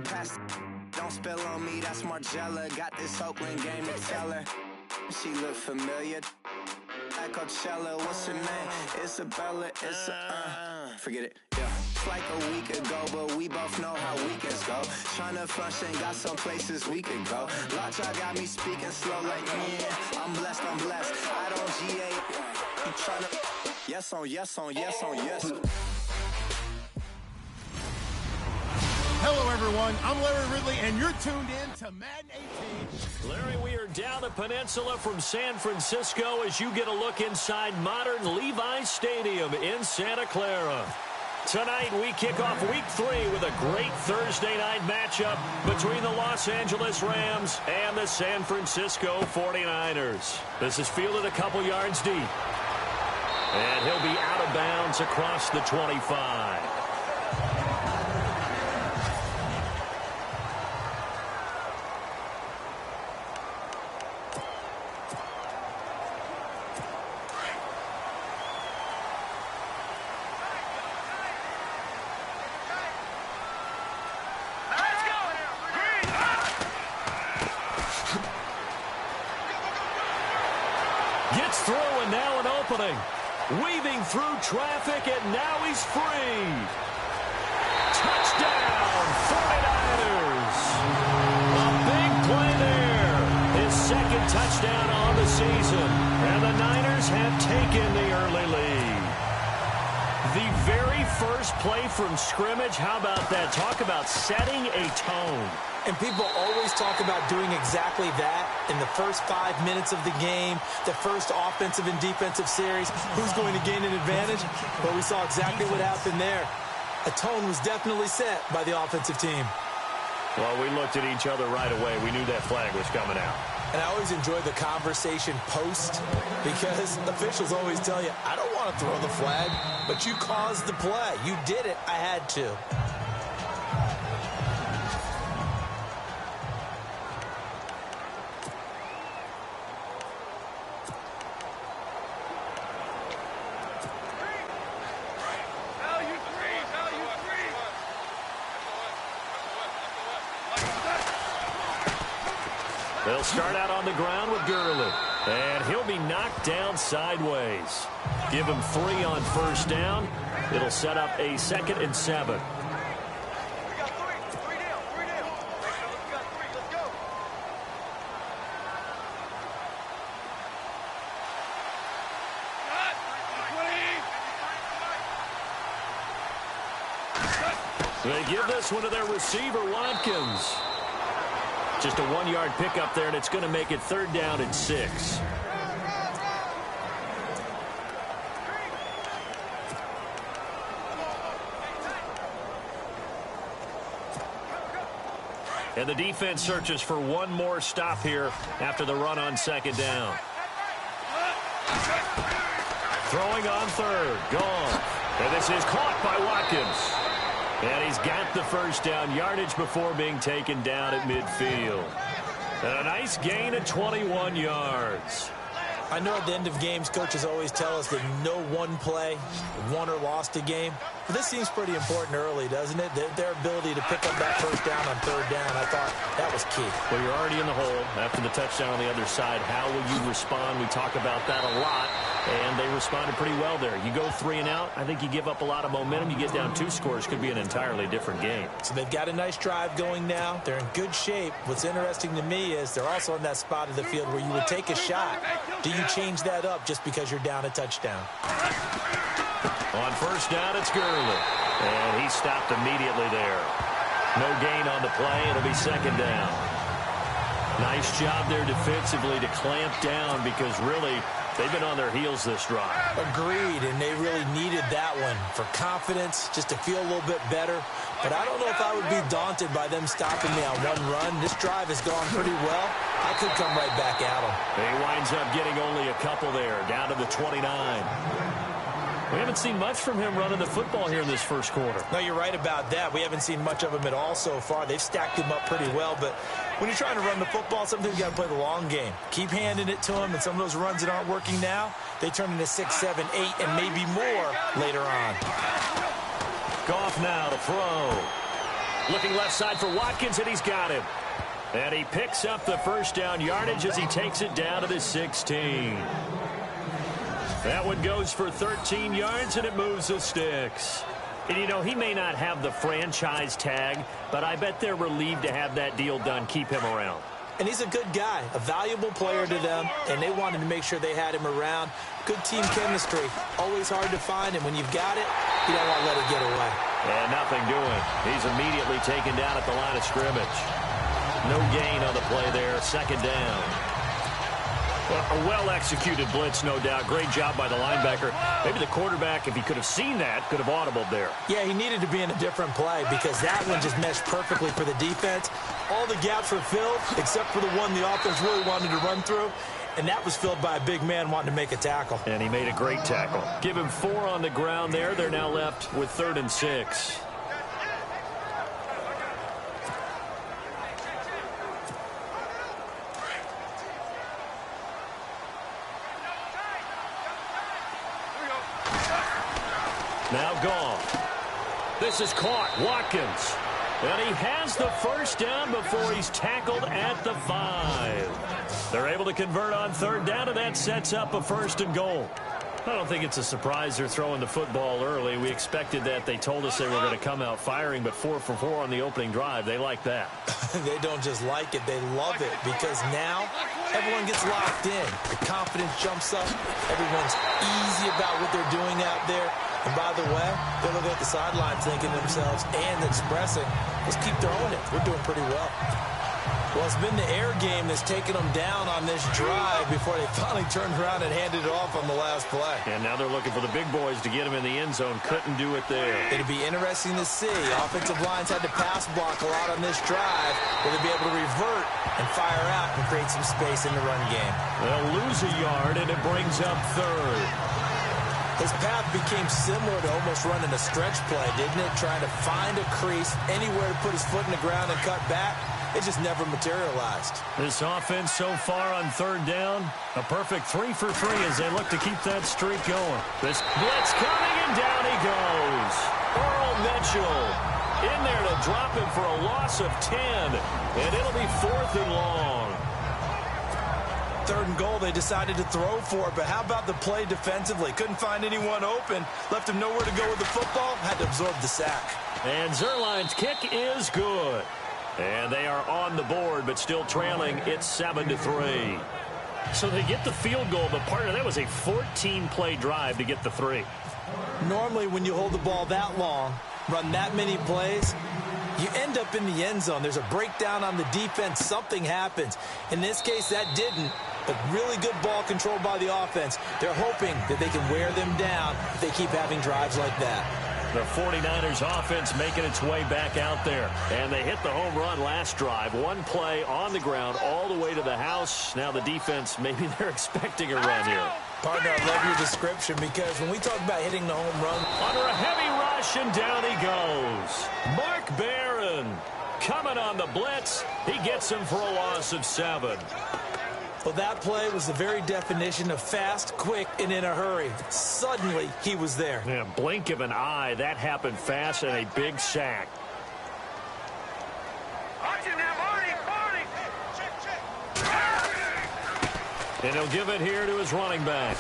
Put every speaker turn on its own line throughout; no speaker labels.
Pass, don't spill on me, that's Margella. Got this Oakland game to tell her. She look familiar. Like Coachella, what's her name? Isabella, forget it, yeah. It's like a week ago, but we both know how weekends go. Tryna function, got some places we could go. Lot y'all got me speaking slow like, yeah, I'm blessed. I don't GA, you tryna, yes on yes.
Hello, everyone. I'm Larry Ridley, and you're tuned in to Madden 18.
Larry, we are down the peninsula from San Francisco as you get a look inside modern Levi's Stadium in Santa Clara. Tonight, we kick off Week 3 with a great Thursday night matchup between the Los Angeles Rams and the San Francisco 49ers. This is fielded a couple yards deep. And he'll be out of bounds across the 25. Gets through and now an opening. Weaving through traffic and now he's free. Touchdown, 49ers. A big play there. His second touchdown on the season. And the Niners have taken the early lead. The very first play from scrimmage, how about that? Talk about setting a tone.
And people always talk about doing exactly that in the first 5 minutes of the game, the first offensive and defensive series. Who's going to gain an advantage? Well, we saw exactly what happened there. A tone was definitely set by the offensive team.
Well, we looked at each other right away. We knew that flag was coming out.
And I always enjoy the conversation post because officials always tell you, I don't want to throw the flag, but you caused the play. You did it. I had to.
They'll start out on the ground with Gurley. And he'll be knocked down sideways. Give him 3 on first down. It'll set up a 2nd and 7.
We got 3 down. We got 3. Let's go.
They give this one to their receiver, Watkins. Just a 1-yard pickup there, and it's going to make it 3rd down and 6. And the defense searches for one more stop here after the run on 2nd down. Throwing on 3rd, gone. And this is caught by Watkins. And he's got the first down yardage before being taken down at midfield. And a nice gain of 21 yards.
I know at the end of games, coaches always tell us that no one play won or lost a game. But this seems pretty important early, doesn't it? Their ability to pick up that first down on 3rd down, I thought that was key.
Well, you're already in the hole after the touchdown on the other side. How will you respond? We talk about that a lot. And they responded pretty well there. You go 3 and out, I think you give up a lot of momentum. You get down 2 scores, could be an entirely different game.
So they've got a nice drive going now. They're in good shape. What's interesting to me is they're also in that spot of the field where you would take a shot. Do you change that up just because you're down a touchdown?
On first down, it's Gurley. And he stopped immediately there. No gain on the play. It'll be 2nd down. Nice job there defensively to clamp down because really they've been on their heels this drive.
Agreed, and they really needed that one for confidence, just to feel a little bit better. But I don't know if I would be daunted by them stopping me on one run. This drive has gone pretty well. I could come right back at them.
He winds up getting only a couple there, down to the 29. We haven't seen much from him running the football here in this first quarter.
No, you're right about that. We haven't seen much of him at all so far. They've stacked him up pretty well, but when you're trying to run the football, sometimes you got to play the long game. Keep handing it to him, and some of those runs that aren't working now, they turn into 6, 7, 8, and maybe more later on.
Goff now to throw. Looking left side for Watkins, and he's got him. And he picks up the first down yardage as he takes it down to the 16. That one goes for 13 yards, and it moves the sticks. And, you know, he may not have the franchise tag, but I bet they're relieved to have that deal done, keep him around.
And he's a good guy, a valuable player to them, and they wanted to make sure they had him around. Good team chemistry, always hard to find, and when you've got it, you don't want to let it get away.
And nothing doing. He's immediately taken down at the line of scrimmage. No gain on the play there, second down. Well, a well-executed blitz, no doubt. Great job by the linebacker. Maybe the quarterback, if he could have seen that, could have audibled there.
Yeah, he needed to be in a different play because that one just meshed perfectly for the defense. All the gaps were filled except for the one the offense really wanted to run through, and that was filled by a big man wanting to make a tackle.
And he made a great tackle. Give him 4 on the ground there. They're now left with 3rd and 6. Now gone. This is caught. Watkins. And he has the first down before he's tackled at the 5. They're able to convert on 3rd down, and that sets up a 1st and goal. I don't think it's a surprise they're throwing the football early. We expected that. They told us they were going to come out firing, but 4 for 4 on the opening drive. They like that.
They don't just like it, they love it, because now everyone gets locked in. The confidence jumps up. Everyone's easy about what they're doing out there. And by the way, they're looking at the sideline thinking to themselves and expressing, let's keep throwing it. We're doing pretty well. Well, it's been the air game that's taken them down on this drive before they finally turned around and handed it off on the last play.
And now they're looking for the big boys to get him in the end zone. Couldn't do it there.
It'll be interesting to see. Offensive lines had to pass block a lot on this drive. Will they be able to revert and fire out and create some space in the run game?
They'll lose a yard, and it brings up 3rd.
His path became similar to almost running a stretch play, didn't it? Trying to find a crease, anywhere to put his foot in the ground and cut back. It just never materialized.
This offense so far on 3rd down, a perfect 3 for 3 as they look to keep that streak going. This blitz coming, and down he goes. Earl Mitchell in there to drop him for a loss of 10, and it'll be 4th and long.
3rd and goal, they decided to throw for it, but how about the play defensively? Couldn't find anyone open, left him nowhere to go with the football, had to absorb the sack.
And Zerline's kick is good. And they are on the board, but still trailing. It's 7-3. So they get the field goal, but partner, that was a 14-play drive to get the 3.
Normally, when you hold the ball that long, run that many plays, you end up in the end zone. There's a breakdown on the defense. Something happens. In this case, that didn't. But really good ball control by the offense. They're hoping that they can wear them down if they keep having drives like that.
The 49ers offense making its way back out there. And they hit the home run last drive. One play on the ground all the way to the house. Now the defense, maybe they're expecting a run here.
Partner, I love your description because when we talk about hitting the home run.
Under a heavy rush, and down he goes. Mark Barron coming on the blitz. He gets him for a loss of 7.
Well, that play was the very definition of fast, quick, and in a hurry. Suddenly, he was there.
Yeah, blink of an eye. That happened fast, and a big sack.
Watch it now, Barney!
And he'll give it here to his running back.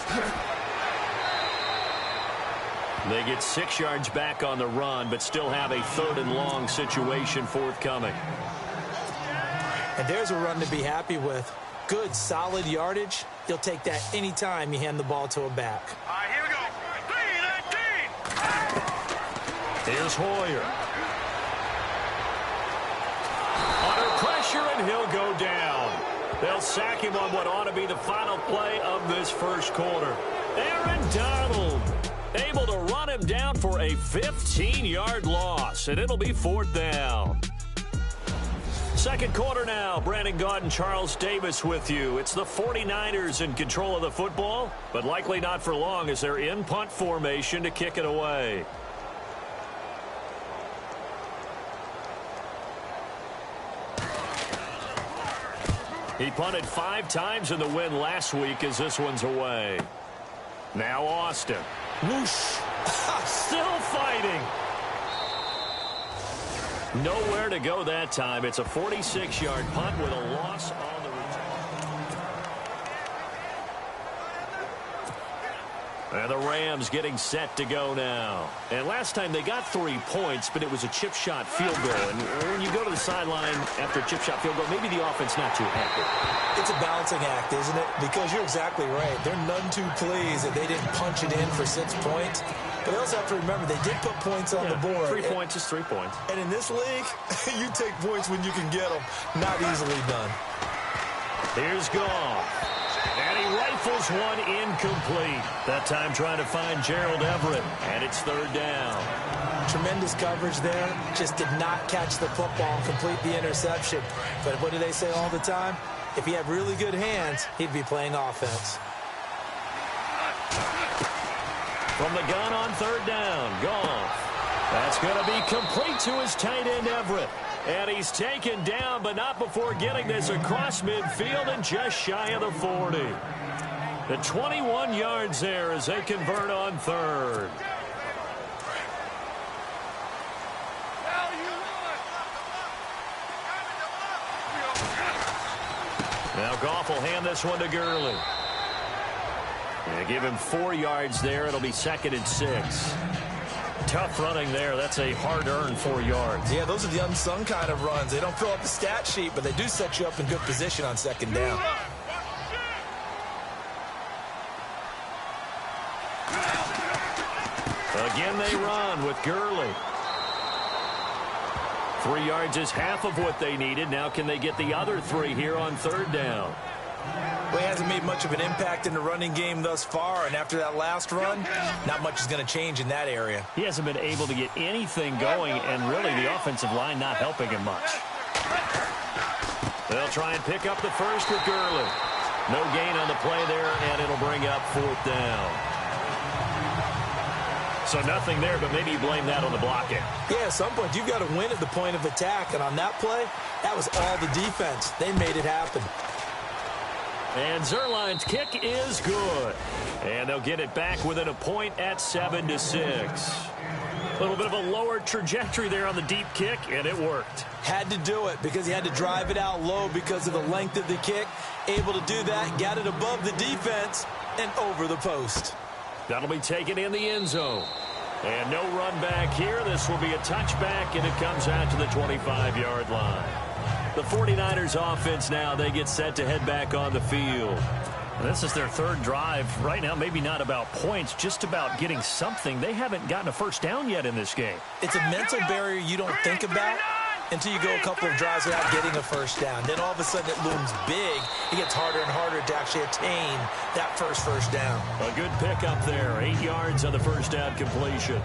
They get 6 yards back on the run, but still have a 3rd and long situation forthcoming.
And there's a run to be happy with. Good, solid yardage. You'll take that anytime you hand the ball to a back.
All right, here we go. 3-19.
Here's Hoyer. Under pressure, and he'll go down. They'll sack him on what ought to be the final play of this first quarter. Aaron Donald able to run him down for a 15-yard loss, and it'll be 4th down. Second quarter now. Brandon Gaudin, Charles Davis with you. It's the 49ers in control of the football, but likely not for long as they're in punt formation to kick it away. He punted 5 times in the win last week as this one's away. Now Austin.
Whoosh.
Still fighting. Nowhere to go that time. It's a 46-yard punt with a loss on the return. And the Rams getting set to go now. And last time they got 3 points, but it was a chip shot field goal. And when you go to the sideline after a chip shot field goal, maybe the offense not too happy.
It's a balancing act, isn't it? Because you're exactly right. They're none too pleased that they didn't punch it in for 6 points. But they also have to remember they did put points on the board.
3 points is 3 points.
And in this league, you take points when you can get them. Not easily done.
Here's Goff. And he rifles one incomplete. That time trying to find Gerald Everett. And it's 3rd down.
Tremendous coverage there. Just did not catch the football and complete the interception. But what do they say all the time? If he had really good hands, he'd be playing offense.
From the gun on 3rd down, Goff. That's going to be complete to his tight end, Everett. And he's taken down, but not before getting this across midfield and just shy of the 40. The 21 yards there as they convert on 3rd. Now Goff will hand this one to Gurley. Yeah, give him 4 yards there. It'll be 2nd and 6. Tough running there. That's a hard-earned 4 yards.
Yeah, those are the unsung kind of runs. They don't fill up the stat sheet, but they do set you up in good position on 2nd down.
Again, they run with Gurley. 3 yards is half of what they needed. Now can they get the other 3 here on 3rd down?
Well, he hasn't made much of an impact in the running game thus far, and after that last run, not much is going to change in that area.
He hasn't been able to get anything going, and really the offensive line not helping him much. They'll try and pick up the first with Gurley. No gain on the play there, and it'll bring up 4th down. So nothing there, but maybe you blame that on the blocking.
Yeah, at some point, you've got to win at the point of attack, and on that play, that was all the defense. They made it happen.
And Zerline's kick is good. And they'll get it back within a point at 7-6. A little bit of a lower trajectory there on the deep kick, and it worked.
Had to do it because he had to drive it out low because of the length of the kick. Able to do that, got it above the defense, and over the post.
That'll be taken in the end zone. And no run back here. This will be a touchback, and it comes out to the 25-yard line. The 49ers offense now, they get set to head back on the field. And this is their 3rd drive. Right now, maybe not about points, just about getting something. They haven't gotten a first down yet in this game.
It's a mental barrier you don't think about until you go a couple of drives without getting a first down. Then all of a sudden it looms big. It gets harder and harder to actually attain that first down.
A good pickup there. 8 yards on the first down completion.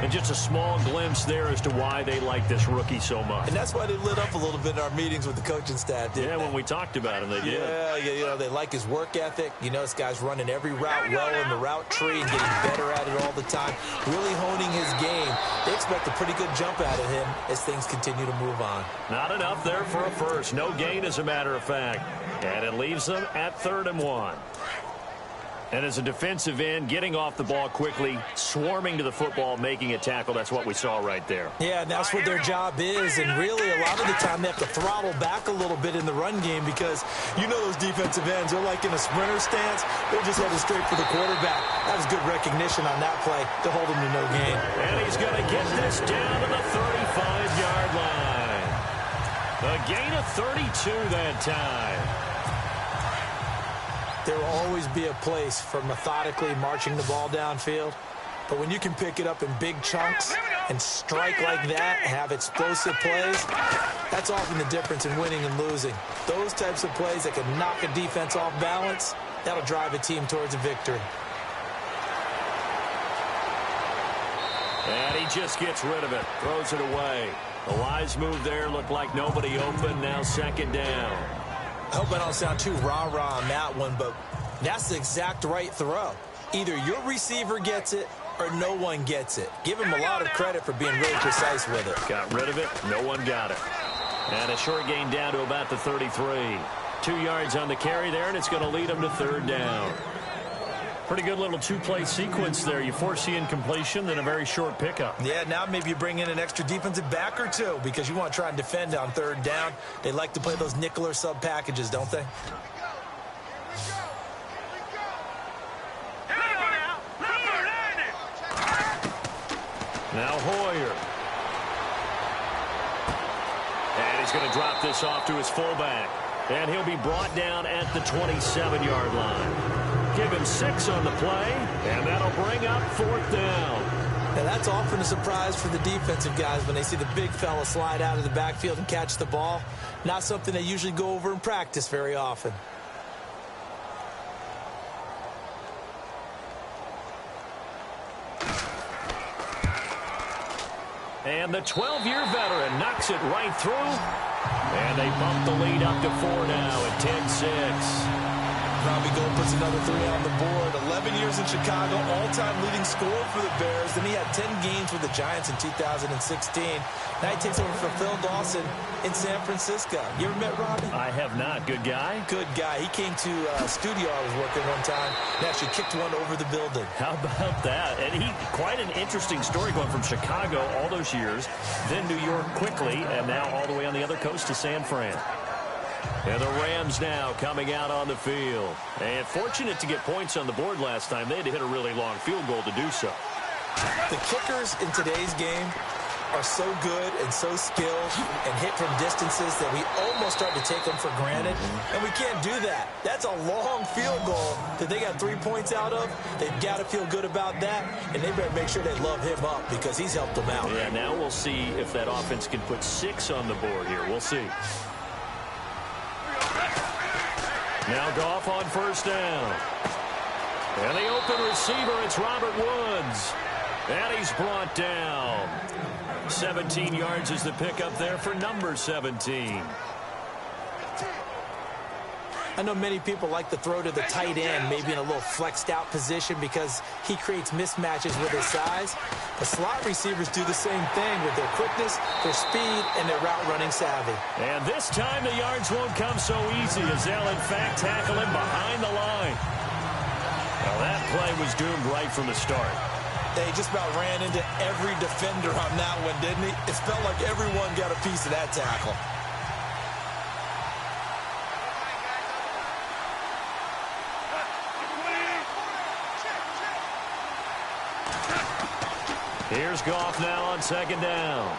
And just a small glimpse there as to why they like this rookie so much.
And that's why they lit up a little bit in our meetings with the coaching staff, didn't they?
When we talked about him, they did.
Yeah, you know, they like his work ethic. You know, this guy's running every route well in the route tree and getting better at it all the time, really honing his game. They expect a pretty good jump out of him as things continue to move on.
Not enough there for a first. No gain, as a matter of fact. And it leaves them at 3rd and 1. And as a defensive end, getting off the ball quickly, swarming to the football, making a tackle, that's what we saw right there.
Yeah, and that's what their job is. And really, a lot of the time, they have to throttle back a little bit in the run game because you know those defensive ends, they're like in a sprinter stance. They're just headed straight for the quarterback. That was good recognition on that play to hold him to no gain.
And he's going to get this down to the 35-yard line. A gain of 32 that time.
There will always be a place for methodically marching the ball downfield. But when you can pick it up in big chunks and strike like that, have explosive plays, that's often the difference in winning and losing. Those types of plays that can knock a defense off balance, that'll drive a team towards a victory.
And he just gets rid of it, throws it away. The wise move there, looked like nobody open, now 2nd down.
I hope I don't sound too rah-rah on that one, but that's the exact right throw. Either your receiver gets it or no one gets it. Give him a lot of credit for being really precise with it.
Got rid of it. No one got it. And a short gain down to about the 33. 2 yards on the carry there, and it's going to lead them to 3rd down. Pretty good little two-play sequence there. You force the incompletion, then a very short pickup.
Yeah, now maybe you bring in an extra defensive back or two because you want to try and defend on third down. They like to play those nickel or sub packages, don't they?
Now Hoyer. And he's going to drop this off to his fullback. And he'll be brought down at the 27-yard line. Give him 6 on the play, and that'll bring up 4th down.
Now that's often a surprise for the defensive guys when they see the big fella slide out of the backfield and catch the ball. Not something they usually go over in practice very often.
And the 12-year veteran knocks it right through. And they bump the lead up to 4 now at 10-6.
Robbie Gold puts another 3 on the board. 11 years in Chicago, all-time leading scorer for the Bears. Then he had 10 games with the Giants in 2016. Now he takes over from Phil Dawson in San Francisco. You ever met Robbie?
I have not. Good guy?
Good guy. He came to a studio I was working one time and actually kicked one over the building.
How about that? And quite an interesting story going from Chicago all those years, then New York quickly, and now all the way on the other coast to San Fran. And the Rams now coming out on the field. And fortunate to get points on the board last time. They had to hit a really long field goal to do so.
The kickers in today's game are so good and so skilled and hit from distances that we almost start to take them for granted. And we can't do that. That's a long field goal that they got 3 points out of. They've got to feel good about that. And they better make sure they love him up because he's helped them out.
Yeah, now we'll see if that offense can put 6 on the board here. We'll see. Now Goff on 1st down. And the open receiver, it's Robert Woods. And he's brought down. 17 yards is the pickup there for number 17.
I know many people like to throw to the tight end, maybe in a little flexed out position because he creates mismatches with his size. The slot receivers do the same thing with their quickness, their speed, and their route running savvy.
And this time the yards won't come so easy as they'll in fact tackle him behind the line. Well, that play was doomed right from the start.
They just about ran into every defender on that one, didn't he? It felt like everyone got a piece of that tackle.
Here's Goff now on 2nd down.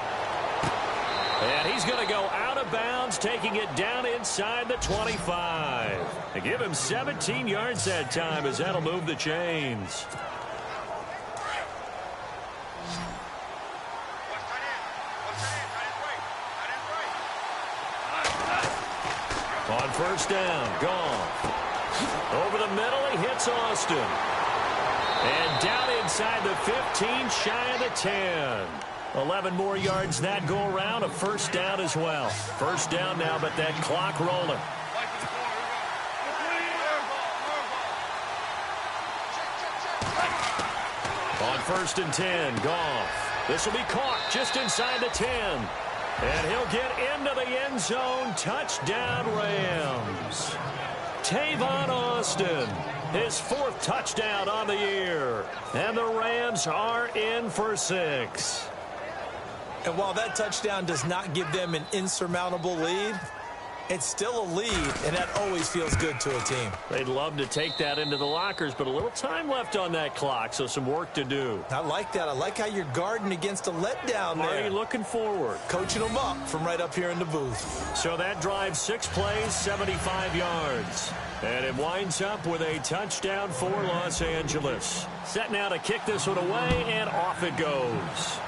And he's going to go out of bounds, taking it down inside the 25. They give him 17 yards that time as that'll move the chains. On 1st down, Goff. Over the middle, he hits Austin. And down inside the 15, shy of the 10. 11 more yards that go around, a 1st down as well. 1st down now, but that clock rolling. On 1st and 10, Goff. This will be caught just inside the 10. And he'll get into the end zone. Touchdown, Rams. Tavon Austin, his 4th touchdown on the year. And the Rams are in for 6.
And while that touchdown does not give them an insurmountable lead, it's still a lead, and that always feels good to a team.
They'd love to take that into the lockers, but a little time left on that clock, so some work to do.
I like that. I like how you're guarding against a letdown there.
Already looking forward.
Coaching them up from right up here in the booth.
So that drive, 6 plays, 75 yards. And it winds up with a touchdown for Los Angeles. Set now to kick this one away, and off it goes.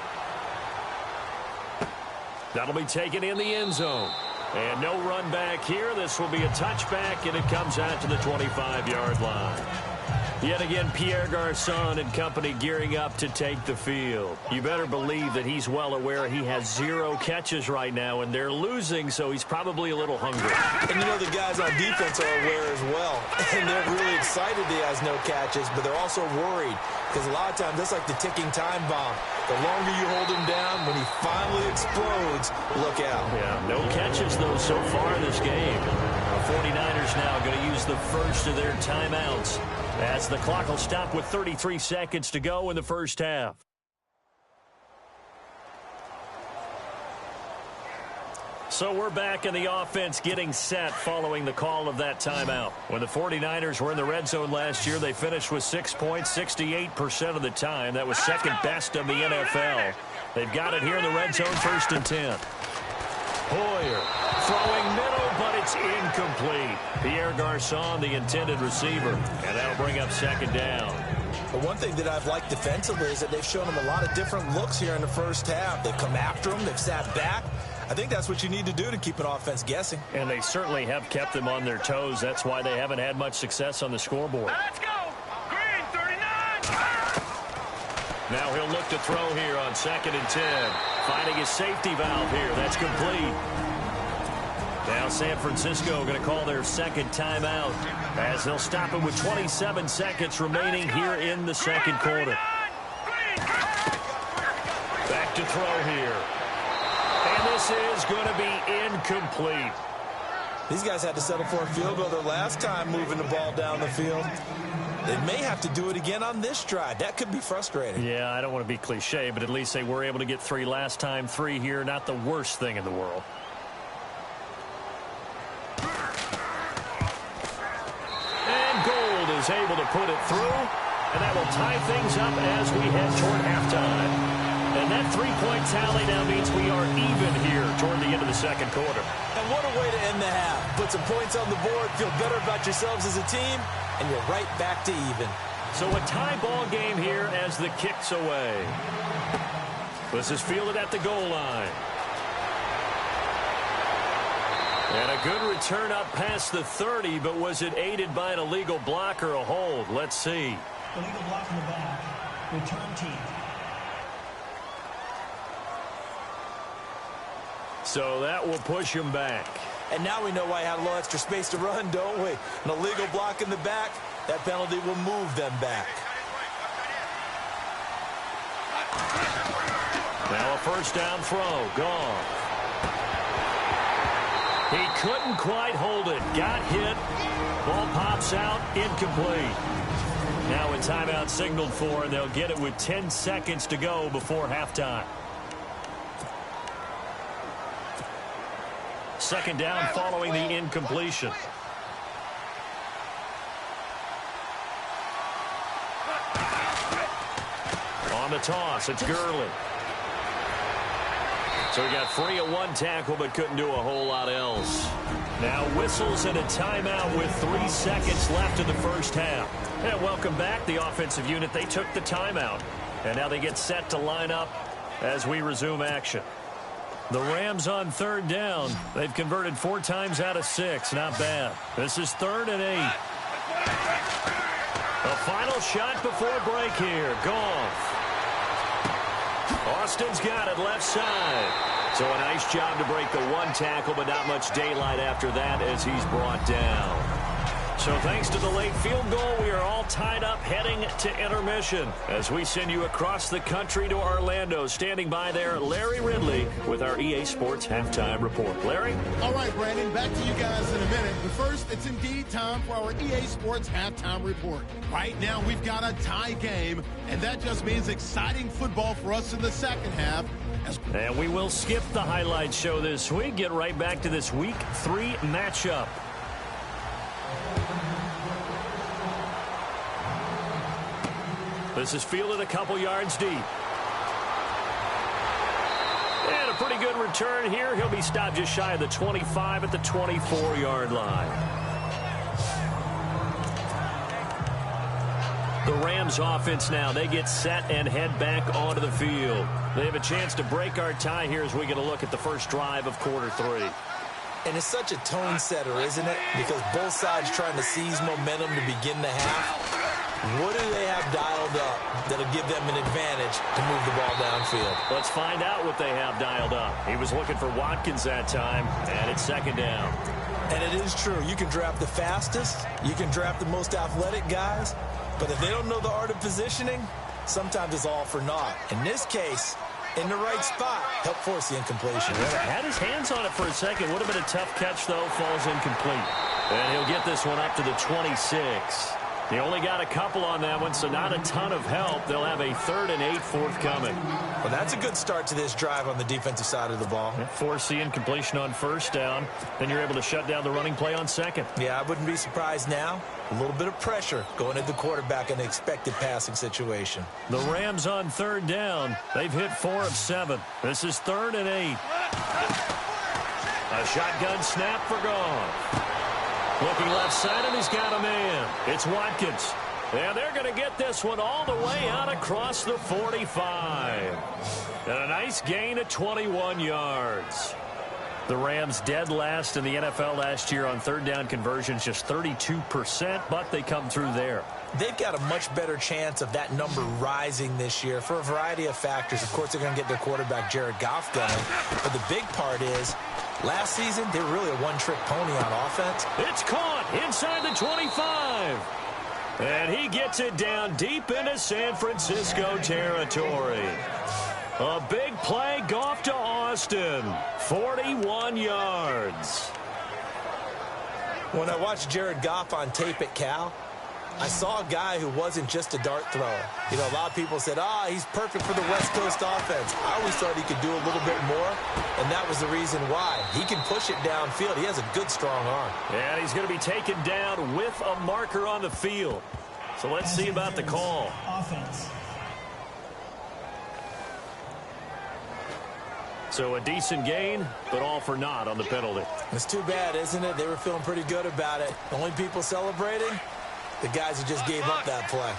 That'll be taken in the end zone. And no run back here. This will be a touchback, and it comes out to the 25-yard line. Yet again, Pierre Garçon and company gearing up to take the field. You better believe that he's well aware he has 0 catches right now, and they're losing, so he's probably a little hungry.
And you know the guys on defense are aware as well. And they're really excited he has no catches, but they're also worried because a lot of times that's like the ticking time bomb. The longer you hold him down, when he finally explodes, look out.
Yeah, no catches, though, so far in this game. The 49ers now going to use the first of their timeouts. as the clock will stop with 33 seconds to go in the first half. So we're back in the offense getting set following the call of that timeout. When the 49ers were in the red zone last year, they finished with 6 points 68% of the time. That was second best in the NFL. They've got it here in the red zone, 1st and 10. Hoyer throwing middle, but it's incomplete. Pierre Garçon, the intended receiver, and that'll bring up 2nd down.
But one thing that I've liked defensively is that they've shown them a lot of different looks here in the first half. They've come after them. They've sat back. I think that's what you need to do to keep an offense guessing.
And they certainly have kept them on their toes. That's why they haven't had much success on the scoreboard.
Let's go. Green, 39.
Now he'll look to throw here on 2nd and 10. Finding his safety valve here. That's complete. Now San Francisco going to call their 2nd timeout as they'll stop it with 27 seconds remaining here in the 2nd quarter. Back to throw here. And this is going to be incomplete.
These guys had to settle for a field goal their last time moving the ball down the field. They may have to do it again on this drive. That could be frustrating.
Yeah, I don't want to be cliche, but at least they were able to get 3 last time. 3 here, not the worst thing in the world. And Gold is able to put it through, and that will tie things up as we head toward halftime. And that 3-point tally now means we are even here toward the end of the 2nd quarter.
And what a way to end the half. Put some points on the board, feel better about yourselves as a team, and you're right back to even.
So a tie ball game here as the kick's away. This is fielded at the goal line. And a good return up past the 30, but was it aided by an illegal block or a hold? Let's see.
Illegal block in the back. Return team.
So that will push him back.
And now we know why he had a little extra space to run, don't we? An illegal block in the back, that penalty will move them back.
Now a 1st down throw, gone. He couldn't quite hold it. Got hit. Ball pops out, incomplete. Now a timeout signaled for, and they'll get it with 10 seconds to go before halftime. 2nd down following the incompletion. On the toss, it's Gurley. So he got free of 1 tackle, but couldn't do a whole lot else. Now whistles and a timeout with 3 seconds left in the first half. And welcome back, the offensive unit. They took the timeout. And now they get set to line up as we resume action. The Rams on 3rd down. They've converted 4 times out of 6. Not bad. This is 3rd and 8. A final shot before break here. Goff. Austin's got it left side. So a nice job to break the 1 tackle, but not much daylight after that as he's brought down. So thanks to the late field goal, we are all tied up heading to intermission as we send you across the country to Orlando. Standing by there, Larry Ridley with our EA Sports Halftime Report. Larry?
All right, Brandon, back to you guys in a minute. But first, it's indeed time for our EA Sports Halftime Report. Right now, we've got a tie game, and that just means exciting football for us in the 2nd half.
And we will skip the highlight show this week. Get right back to this Week 3 matchup. This is fielded a couple yards deep. And a pretty good return here. He'll be stopped just shy of the 25 at the 24-yard line. The Rams offense now, they get set and head back onto the field. They have a chance to break our tie here as we get a look at the first drive of quarter 3.
And it's such a tone setter, isn't it? Because both sides trying to seize momentum to begin the half. What do they have dialed up that'll give them an advantage to move the ball downfield?
Let's find out what they have dialed up. He was looking for Watkins that time, and it's 2nd down.
And it is true. You can draft the fastest. You can draft the most athletic guys. But if they don't know the art of positioning, sometimes it's all for naught. In this case, in the right spot, help force the incompletion.
Had his hands on it for a second. Would have been a tough catch, though. Falls incomplete. And he'll get this one up to the 26. He only got a couple on that one, so not a ton of help. They'll have a 3rd and 8 forthcoming.
Well, that's a good start to this drive on the defensive side of the ball.
Force the incompletion on 1st down. Then you're able to shut down the running play on 2nd.
Yeah, I wouldn't be surprised now. A little bit of pressure going at the quarterback in an expected passing situation.
The Rams on 3rd down. They've hit 4 of 7. This is 3rd and 8. A shotgun snap for Goff. Looking left side, and he's got a man. It's Watkins. And they're going to get this one all the way out across the 45. And a nice gain of 21 yards. The Rams dead last in the NFL last year on 3rd down conversions, just 32%, but they come through there.
They've got a much better chance of that number rising this year for a variety of factors. Of course, they're going to get their quarterback, Jared Goff, going. But the big part is, last season, they were really a one-trick pony on offense.
It's caught inside the 25. And he gets it down deep into San Francisco territory. A big play, Goff to Austin. 41 yards.
When I watched Jared Goff on tape at Cal, I saw a guy who wasn't just a dart thrower. You know, a lot of people said, he's perfect for the West Coast offense. I always thought he could do a little bit more, and that was the reason why. He can push it downfield. He has a good, strong arm.
And he's going to be taken down with a marker on the field. So let's see about the call.
Offense.
So a decent gain, but all for naught on the penalty.
It's too bad, isn't it? They were feeling pretty good about it. The only people celebrating, the guys who just gave up that play.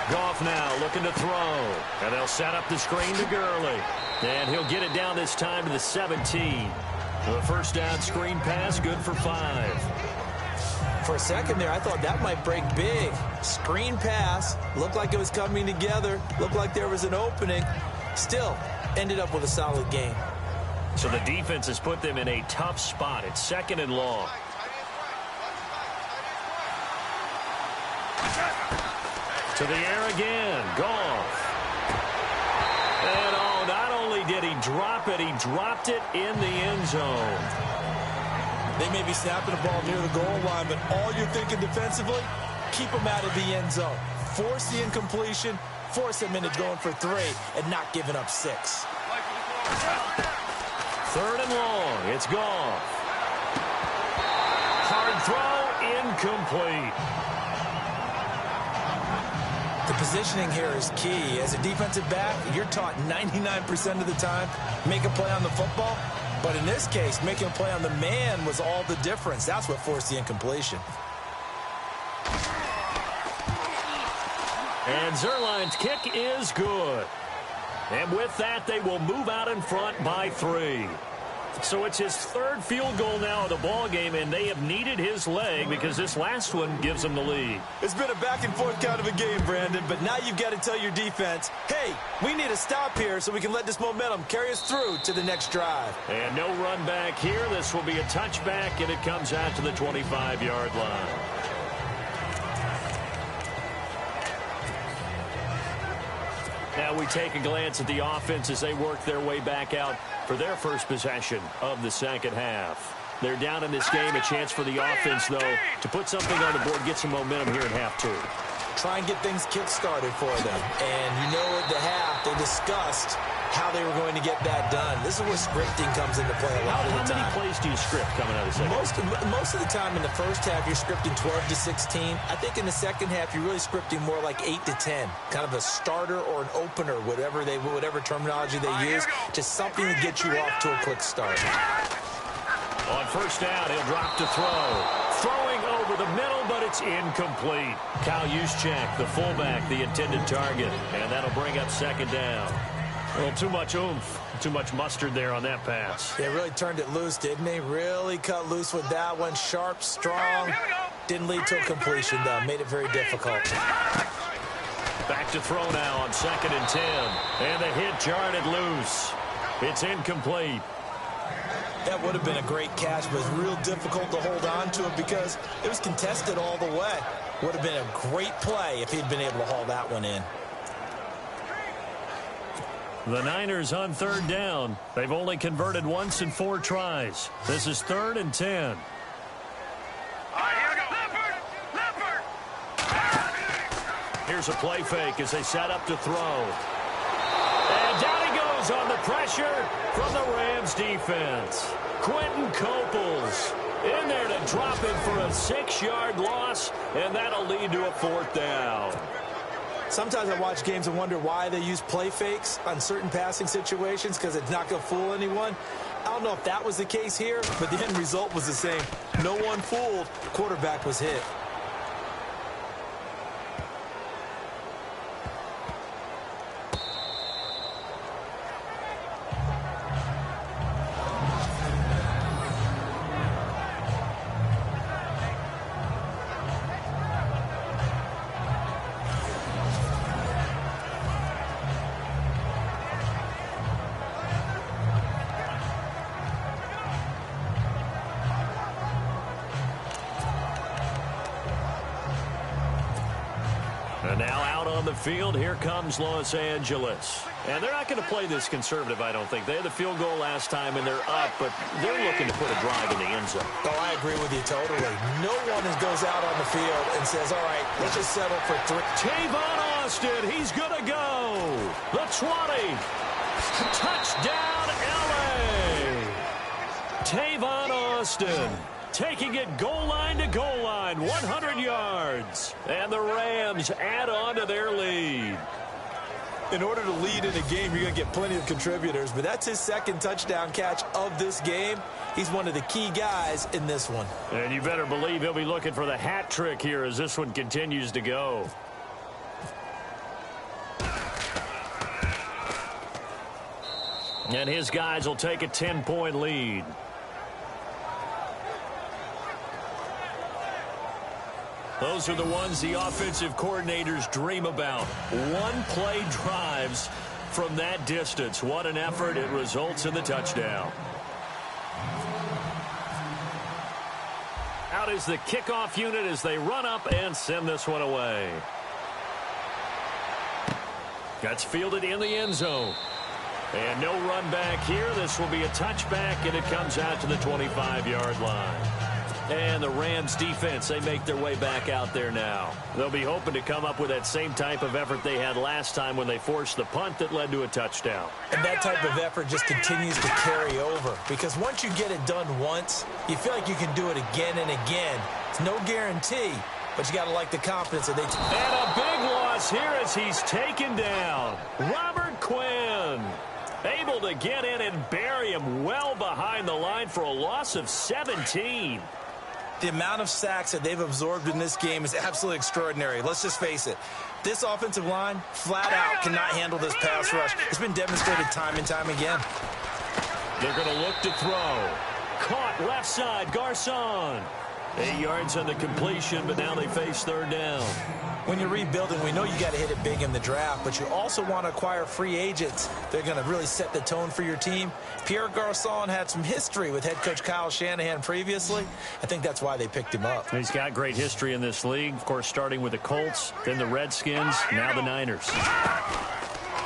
Goff now looking to throw. And they'll set up the screen to Gurley. And he'll get it down this time to the 17. The 1st down screen pass, good for 5.
For a second there, I thought that might break big. Screen pass. Looked like it was coming together. Looked like there was an opening. Still, ended up with a solid game.
So the defense has put them in a tough spot. It's 2nd and long. To the air again. Goff. And not only did he drop it, he dropped it in the end zone.
They may be snapping the ball near the goal line, but all you're thinking defensively, keep them out of the end zone. Force the incompletion, force them into going for 3, and not giving up 6.
3rd and long. It's Goff. Hard throw, incomplete.
The positioning here is key. As a defensive back, you're taught 99% of the time, make a play on the football. But in this case, making a play on the man was all the difference. That's what forced the incompletion.
And Zerline's kick is good. And with that, they will move out in front by 3. So it's his 3rd field goal now of the ball game, and they have needed his leg because this last one gives them the lead.
It's been a back-and-forth kind of a game, Brandon, but now you've got to tell your defense, hey, we need a stop here so we can let this momentum carry us through to the next drive.
And no run back here. This will be a touchback, and it comes out to the 25-yard line. Now we take a glance at the offense as they work their way back out for their first possession of the 2nd half. They're down in this game. A chance for the offense, though, to put something on the board, get some momentum here in half 2.
Try and get things kick-started for them. And you know at the half, they discussed how they were going to get that done. This is where scripting comes into play a lot of the time.
How many plays do you script coming out of the 2nd?
Most of the time in the first half, you're scripting 12 to 16. I think in the 2nd half, you're really scripting more like 8 to 10. Kind of a starter or an opener, whatever terminology they use. Just something to get you off to a quick start.
On 1st down, he'll drop to throw. Throwing over the middle, but it's incomplete. Kyle Juszczyk, the fullback, the intended target. And that'll bring up 2nd down. Well, too much oomph, too much mustard there on that pass.
They really turned it loose, didn't they? Really cut loose with that one. Sharp, strong. Didn't lead to a completion, though. Made it very difficult.
Back to throw now on 2nd and 10. And the hit jarred it loose. It's incomplete.
That would have been a great catch, but it's real difficult to hold on to it because it was contested all the way. Would have been a great play if he'd been able to haul that one in.
The Niners on third down. They've only converted once in 4 tries. This is 3rd and 10.
All right, here we go. Leopard!
Here's a play fake as they set up to throw. And down he goes on the pressure from the Rams defense. Quentin Coples in there to drop it for a 6-yard loss, and that'll lead to a 4th down.
Sometimes I watch games and wonder why they use play fakes on certain passing situations, because it's not going to fool anyone. I don't know if that was the case here, but the end result was the same. No one fooled. The quarterback was hit.
And now out on the field, here comes Los Angeles. And they're not going to play this conservative, I don't think. They had the field goal last time, and they're up, but they're looking to put a drive in the end zone.
Oh, I agree with you totally. No one goes out on the field and says, all right, let's just settle for 3.
Tavon Austin, he's going to go. The 20. Touchdown, L.A. Tavon Austin taking it goal line to goal line, 100 yards. And the Rams add on to their lead.
In order to lead in a game, you're going to get plenty of contributors, but that's his 2nd touchdown catch of this game. He's one of the key guys in this one.
And you better believe he'll be looking for the hat trick here as this one continues to go. And his guys will take a 10-point lead. Those are the ones the offensive coordinators dream about. One-play drives from that distance. What an effort. It results in the touchdown. Out is the kickoff unit as they run up and send this one away. That's fielded in the end zone. And no run back here. This will be a touchback, and it comes out to the 25-yard line. And the Rams defense, they make their way back out there now. They'll be hoping to come up with that same type of effort they had last time when they forced the punt that led to a touchdown.
And that type of effort just continues to carry over, because once you get it done once, you feel like you can do it again and again. It's no guarantee, but you got to like the confidence that they take.
And a big loss here as he's taken down. Robert Quinn able to get in and bury him well behind the line for a loss of 17.
The amount of sacks that they've absorbed in this game is absolutely extraordinary. Let's just face it. This offensive line, flat out, cannot handle this pass rush. It's been demonstrated time and time again.
They're going to look to throw. Caught left side, Garcon. 8 yards on the completion, but now they face 3rd down.
When you're rebuilding, we know you got to hit it big in the draft, but you also want to acquire free agents. They're going to really set the tone for your team. Pierre Garcon had some history with head coach Kyle Shanahan previously. I think that's why they picked him up.
He's got great history in this league, of course, starting with the Colts, then the Redskins, now the Niners.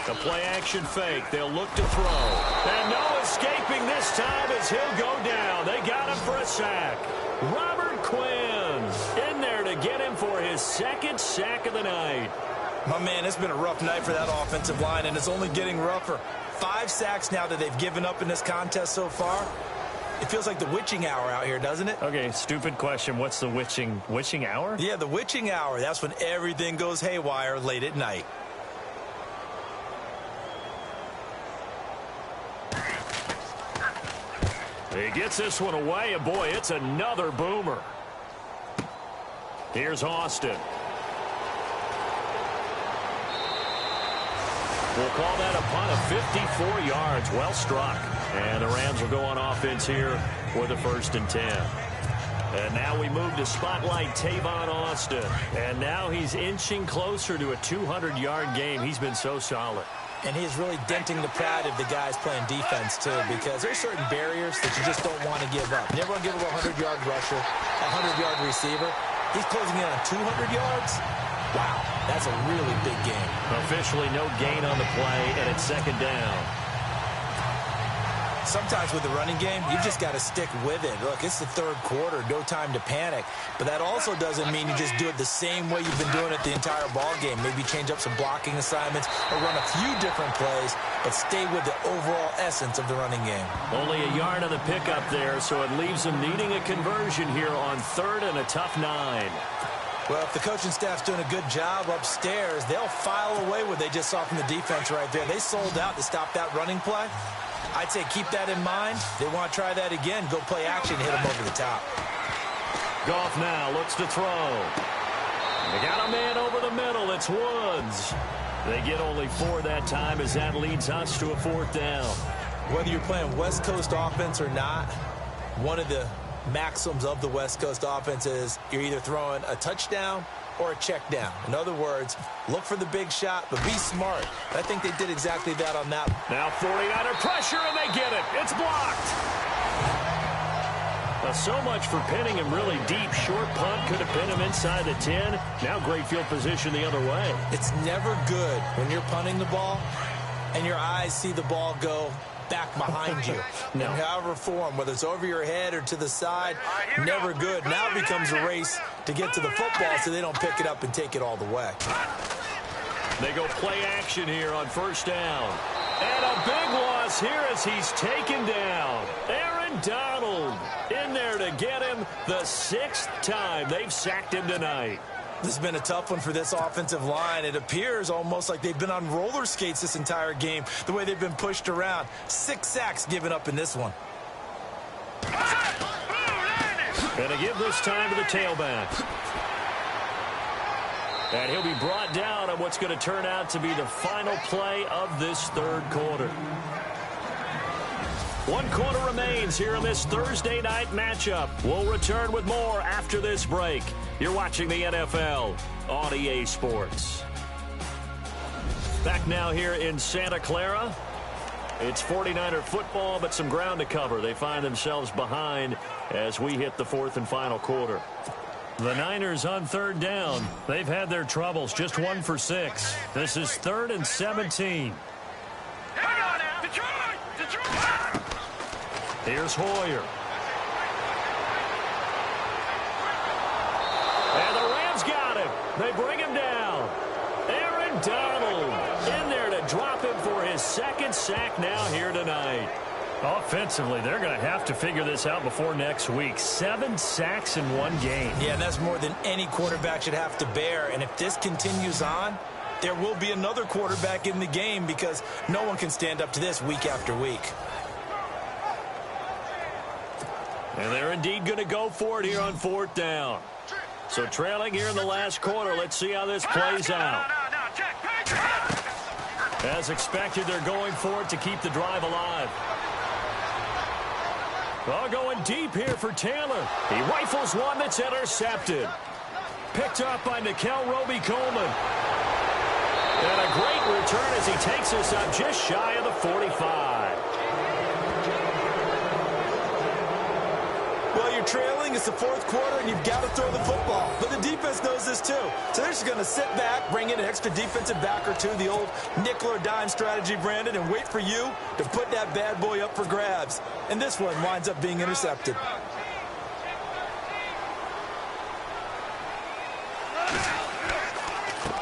The play-action fake. They'll look to throw. And no escaping this time as he'll go down. They got him for a sack. Robert Quinn in there to get him for his 2nd sack of the night.
My man, it's been a rough night for that offensive line, and it's only getting rougher. 5 sacks now that they've given up in this contest so far. It feels like the witching hour out here, doesn't it?
Okay, stupid question. What's the witching hour?
Yeah, the witching hour. That's when everything goes haywire late at night.
He gets this one away, and boy, it's another boomer. Here's Austin. We'll call that a punt of 54 yards. Well struck. And the Rams will go on offense here for the 1st and 10. And now we move to spotlight Tavon Austin. And now he's inching closer to a 200-yard game. He's been so solid.
And he's really denting the pride of the guys playing defense, too, because there's certain barriers that you just don't want to give up. You never want to give up a 100-yard rusher, a 100-yard receiver. He's closing in on 200 yards. Wow. That's a really big gain.
Officially no gain on the play, and it's second down.
Sometimes with the running game, you've just got to stick with it. Look, it's the third quarter, no time to panic. But that also doesn't mean you just do it the same way you've been doing it the entire ball game. Maybe change up some blocking assignments or run a few different plays, but stay with the overall essence of the running game.
Only a yard on the pickup there, so it leaves them needing a conversion here on third and a tough 9.
Well, if the coaching staff's doing a good job upstairs, they'll file away what they just saw from the defense right there. They sold out to stop that running play. I'd say keep that in mind. They want to try that again. Go play action, hit them over the top.
Goff now looks to throw. They got a man over the middle. It's Woods. They get only 4 that time as that leads us to a 4th down.
Whether you're playing West Coast offense or not, one of the maxims of the West Coast offense is you're either throwing a touchdown or a check down. In other words, look for the big shot, but be smart. I think they did exactly that on that.
Now 49er pressure, and they get it. It's blocked. So much for pinning him really deep. Short punt could have pinned him inside the 10. Now great field position the other way.
It's never good when you're punting the ball and your eyes see the ball go back behind you.
No.
In however form, whether it's over your head or to the side, never good. Now it becomes a race to get to the football so they don't pick it up and take it all the way.
They go play action here on first down. And a big loss here as he's taken down. Aaron Donald in there to get him the 6th time they've sacked him tonight.
This has been a tough one for this offensive line. It appears almost like they've been on roller skates this entire game, the way they've been pushed around. 6 sacks given up in this one.
And to give this time to the tailback. And he'll be brought down on what's going to turn out to be the final play of this third quarter. 1 quarter remains here in this Thursday night matchup. We'll return with more after this break. You're watching the NFL on EA Sports. Back now here in Santa Clara. It's 49er football, but some ground to cover. They find themselves behind as we hit the 4th and final quarter. The Niners on third down. They've had their troubles, just 1 for 6. This is 3rd and 17. Here's Hoyer. And the Rams got him. They bring him down. Aaron Donald in there to drop him for his 2nd sack now here tonight. Offensively, they're going to have to figure this out before next week. 7 sacks in 1 game.
Yeah, and that's more than any quarterback should have to bear. And if this continues on, there will be another quarterback in the game because no one can stand up to this week after week.
And they're indeed going to go for it here on 4th down. So trailing here in the last quarter. Let's see how this plays out. As expected, they're going for it to keep the drive alive. Oh, going deep here for Taylor. He rifles one that's intercepted. Picked up by Nickel Roby-Coleman. And a great return as he takes us up just shy of the 45.
Well, you're trailing. It's the 4th quarter, and you've got to throw the football. But the defense knows this, too. So they're just going to sit back, bring in an extra defensive back or two, the old nickel or dime strategy, Brandon, and wait for you to put that bad boy up for grabs. And this one winds up being intercepted.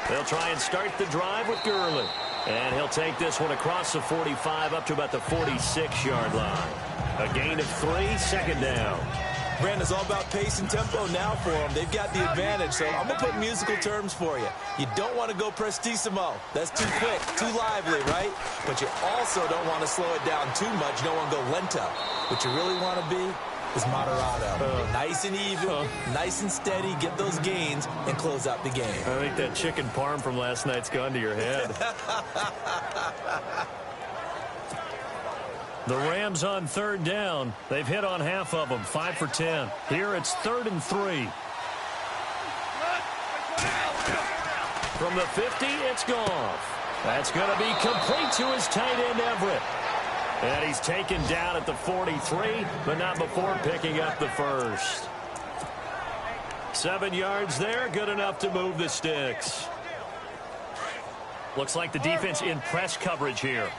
They'll try and start the drive with Gurley. And he'll take this one across the 45 up to about the 46-yard line. A gain of 3, 2nd down.
Brandon, it's all about pace and tempo now for them. They've got the advantage, so I'm going to put musical terms for you. You don't want to go prestissimo. That's too quick, too lively, right? But you also don't want to slow it down too much. You don't want to go lento. What you really want to be is moderato. Nice and even, nice and steady, get those gains, and close out the game.
I think that chicken parm from last night's gone to your head. The Rams on third down. They've hit on half of them, 5 for 10. Here it's 3rd and 3. From the 50, it's Goff. That's going to be complete to his tight end, Everett. And he's taken down at the 43, but not before picking up the first. 7 yards there, good enough to move the sticks. Looks like the defense in press coverage here.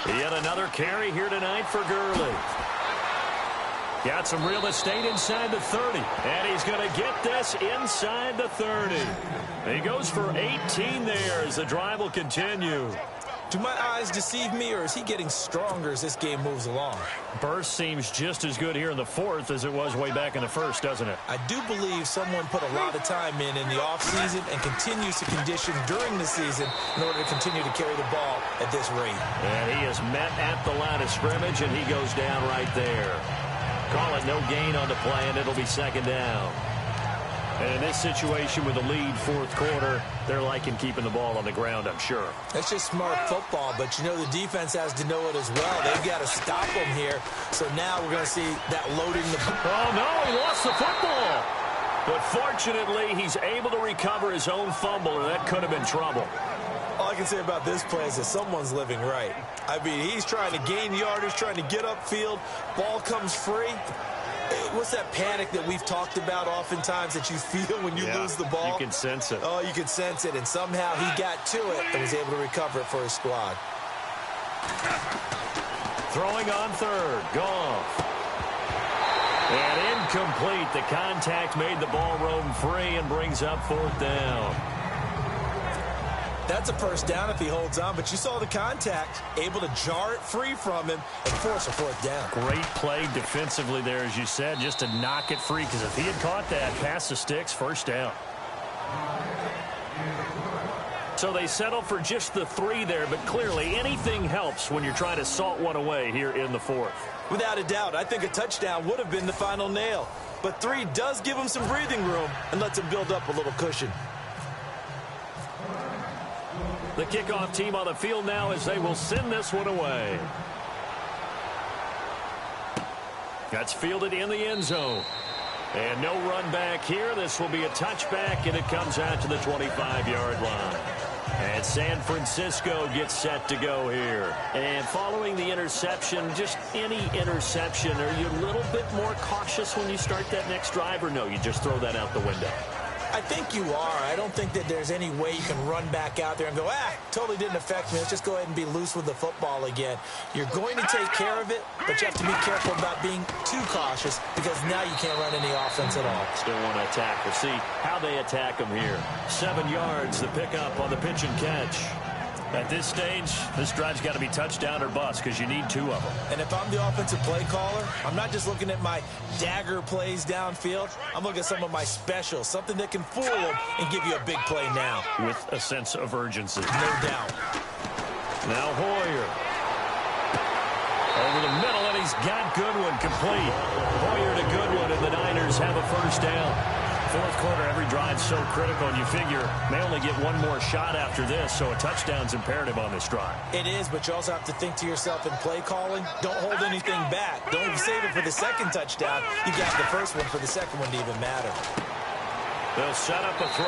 Yet another carry here tonight for Gurley. Got some real estate inside the 30. And he's going to get this inside the 30. He goes for 18 there as the drive will continue.
Do my eyes deceive me, or is he getting stronger as this game moves along?
Burst seems just as good here in the fourth as it was way back in the first, doesn't it?
I do believe someone put a lot of time in the offseason and continues to condition during the season in order to continue to carry the ball at this rate.
And he is met at the line of scrimmage, and he goes down right there. Call it no gain on the play, and it'll be second down. And in this situation with the lead fourth quarter, they're liking keeping the ball on the ground, I'm sure.
That's just smart football, but you know the defense has to know it as well. They've got to stop them here. So now we're going to see that loading the ball.
Oh, no, he lost the football. But fortunately, he's able to recover his own fumble, or that could have been trouble.
All I can say about this play is that someone's living right. I mean, he's trying to gain yardage, trying to get upfield. Ball comes free. What's that panic that we've talked about oftentimes that you feel when you lose the ball?
You can sense it.
Oh, you can sense it. And somehow he got to it and was able to recover it for his squad.
Throwing on third. Goff. And incomplete. The contact made the ball roam free and brings up fourth down.
That's a first down if he holds on, but you saw the contact, able to jar it free from him and force a fourth down.
Great play defensively there, as you said, just to knock it free, because if he had caught that, pass the sticks, first down. So they settle for just the 3 there, but clearly anything helps when you're trying to salt one away here in the fourth.
Without a doubt, I think a touchdown would have been the final nail. But 3 does give him some breathing room and lets him build up a little cushion.
The kickoff team on the field now as they will send this one away. That's fielded in the end zone. And no run back here. This will be a touchback, and it comes out to the 25-yard line. And San Francisco gets set to go here. And following the interception, just any interception, are you a little bit more cautious when you start that next drive, or no, you just throw that out the window?
I think you are. I don't think that there's any way you can run back out there and go, totally didn't affect me. Let's just go ahead and be loose with the football again. You're going to take care of it, but you have to be careful about being too cautious because now you can't run any offense at all.
Still want to attack. We'll see how they attack them here. 7 yards, the pickup on the pitch and catch. At this stage, this drive's got to be touchdown or bust because you need 2 of them.
And if I'm the offensive play caller, I'm not just looking at my dagger plays downfield. I'm looking at some of my specials, something that can fool them and give you a big play now.
With a sense of urgency.
No doubt.
Now Hoyer. Over the middle, and he's got Goodwin complete. Hoyer to Goodwin, and the Niners have a first down. Fourth quarter, every drive's so critical, and you figure may only get one more shot after this, so a touchdown's imperative on this drive.
It is, but you also have to think to yourself in play calling, don't hold anything back. Don't save it for the second touchdown. You got the first one for the second one to even matter.
They'll set up a throw,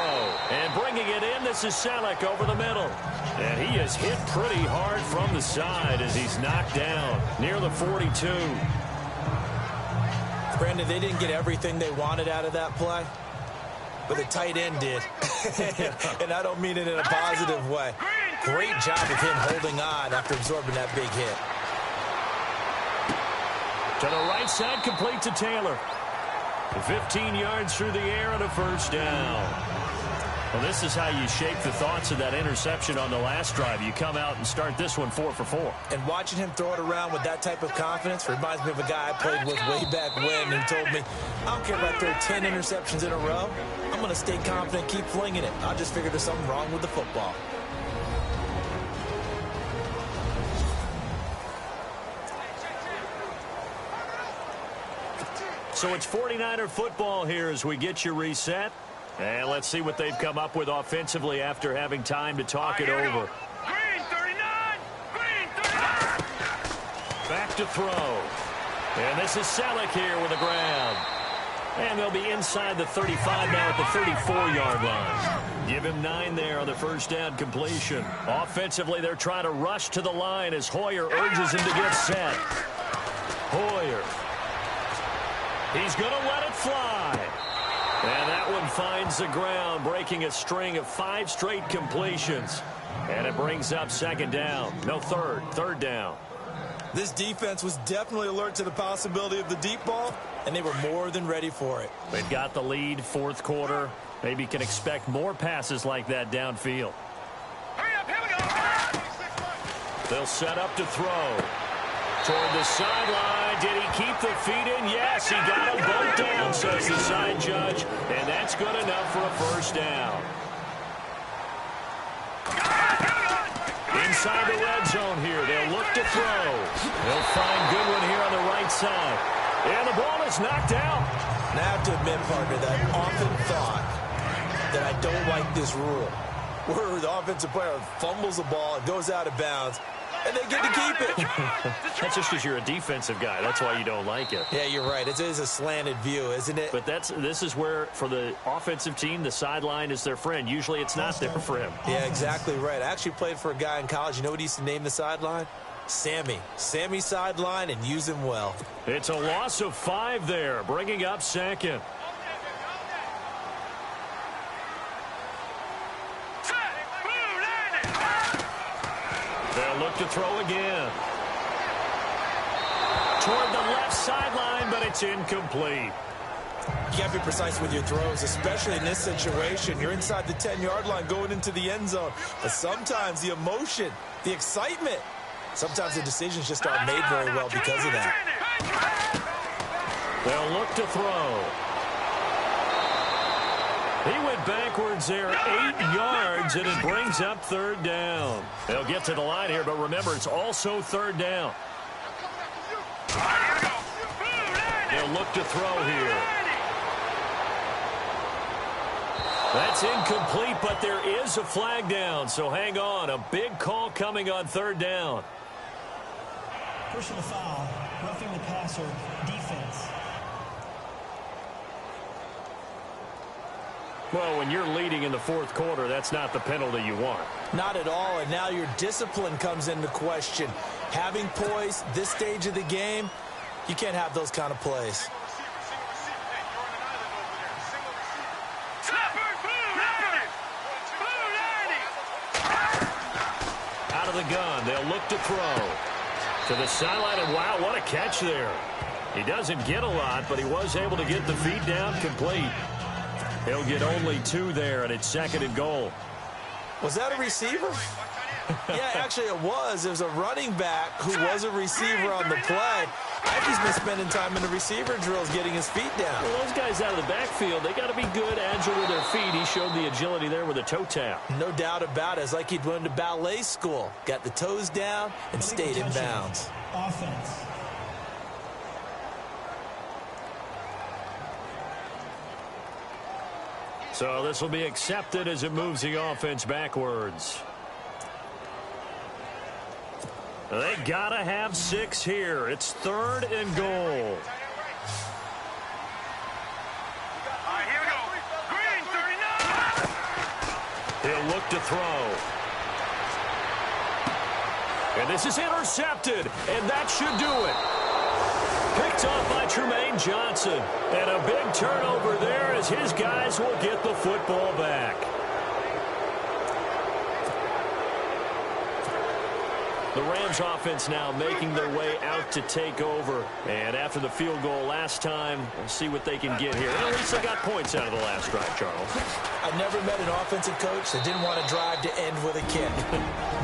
and bringing it in, this is Selleck over the middle. And he is hit pretty hard from the side as he's knocked down near the 42.
Brandon, they didn't get everything they wanted out of that play, but the tight end did. And I don't mean it in a positive way. Great job of him holding on after absorbing that big hit.
To the right side, complete to Taylor. 15 yards through the air and a first down. Well, this is how you shape the thoughts of that interception on the last drive. You come out and start this one 4 for 4.
And watching him throw it around with that type of confidence reminds me of a guy I played with way back when who told me, I don't care if I throw 10 interceptions in a row. I'm going to stay confident, keep flinging it. I just figured there's something wrong with the football.
So it's 49er football here as we get you reset. And let's see what they've come up with offensively after having time to talk it over.
Green 39! Green 39!
Back to throw. And this is Selleck here with a grab. And they'll be inside the 35 now at the 34-yard line. Give him 9 there on the first down completion. Offensively, they're trying to rush to the line as Hoyer urges him to get set. Hoyer. He's going to let it fly. And that one finds the ground, breaking a string of 5 straight completions. And it brings up second down. No, third down.
This defense was definitely alert to the possibility of the deep ball, and they were more than ready for it.
They've got the lead, fourth quarter. Maybe can expect more passes like that downfield.
Hurry up, here we go.
They'll set up to throw. Toward the sideline. Did he keep the feet in? Yes, he got them both down, says the side judge. And that's good enough for a first down. Inside the red zone here. They'll look to throw. They'll find Goodwin here on the right side. And the ball is knocked out.
And I have to admit, partner, that I often thought that I don't like this rule, where the offensive player fumbles the ball, it goes out of bounds, and they get to keep it.
That's just because you're a defensive guy. That's why you don't like it.
Yeah, you're right. It is a slanted view, isn't it?
But this is where, for the offensive team, the sideline is their friend. Usually it's not their friend.
Yeah, exactly right. I actually played for a guy in college. You know what he used to name the sideline? Sammy. Sammy sideline, and use him well.
It's a loss of 5 there, bringing up second. They'll look to throw again. Toward the left sideline, but it's incomplete.
You got to be precise with your throws, especially in this situation. You're inside the 10-yard line going into the end zone. But sometimes the emotion, the excitement, sometimes the decisions just aren't made very well because of that.
They'll look to throw. He went backwards there 8 yards, and it brings up third down. They'll get to the line here, but remember, it's also third down. They'll look to throw here. That's incomplete, but there is a flag down, so hang on. A big call coming on third down.
Personal foul, roughing the passer, defense.
Well, when you're leading in the fourth quarter, that's not the penalty you want.
Not at all, and now your discipline comes into question. Having poise this stage of the game, you can't have those kind of plays.
Out of the gun, they'll look to throw. To the sideline, and wow, what a catch there. He doesn't get a lot, but he was able to get the feet down complete. He'll get only 2 there, and it's second and goal.
Was that a receiver? Yeah, actually it was. It was a running back who was a receiver on the play. I think he's been spending time in the receiver drills getting his feet down.
Well, those guys out of the backfield, they got to be good, agile with their feet. He showed the agility there with a toe tap.
No doubt about it. It's like he'd went to ballet school. Got the toes down and stayed in bounds.
Offense.
So this will be accepted as it moves the offense backwards. They got to have 6 here. It's third and goal.
All right, here we go. Green, 39.
He'll look to throw. And this is intercepted, and that should do it. Picked off by Tremaine Johnson. And a big turnover there as his guys will get the football back. The Rams offense now making their way out to take over. And after the field goal last time, we'll see what they can get here. And at least they got points out of the last drive, Charles.
I never met an offensive coach that didn't want to drive to end with a kick.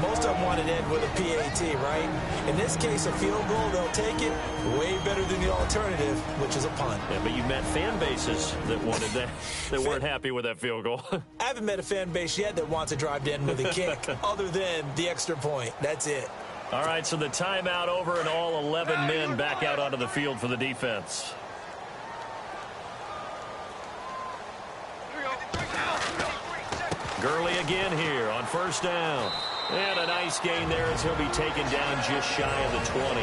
Most of them wanted to end with a PAT, right? In this case, a field goal, they'll take it way better than the alternative, which is a punt.
Yeah, but you met fan bases that wanted that, that weren't happy with that field goal.
I haven't met a fan base yet that wants to drive to end with a kick other than the extra point. That's it.
All right, so the timeout over and all 11 men back out onto the field for the defense. Gurley again here on first down. And a nice gain there as he'll be taken down just shy of the 20.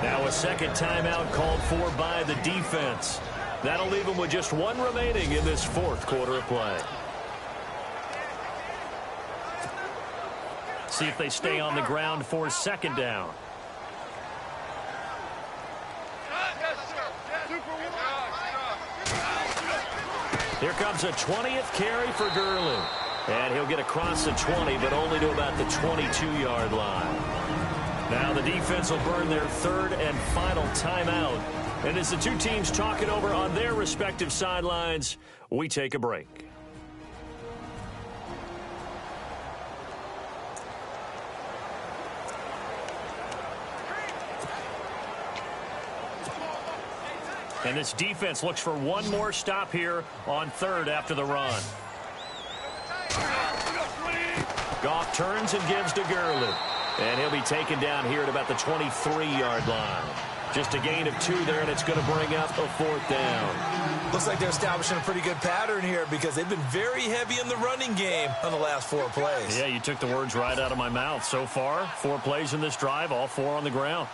Now a second timeout called for by the defense. That'll leave them with just 1 remaining in this fourth quarter of play. See if they stay on the ground for second down. Here comes a 20th carry for Gurley. And he'll get across the 20, but only to about the 22-yard line. Now the defense will burn their third and final timeout. And as the two teams talk it over on their respective sidelines, we take a break. And this defense looks for one more stop here on third after the run. Goff turns and gives to Gurley. And he'll be taken down here at about the 23-yard line. Just a gain of 2 there, and it's going to bring up a 4th down.
Looks like they're establishing a pretty good pattern here because they've been very heavy in the running game on the last 4 plays.
Yeah, you took the words right out of my mouth. So far, 4 plays in this drive, all 4 on the ground.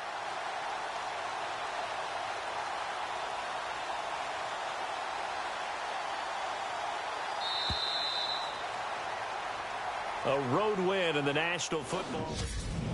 A road win in the National Football League.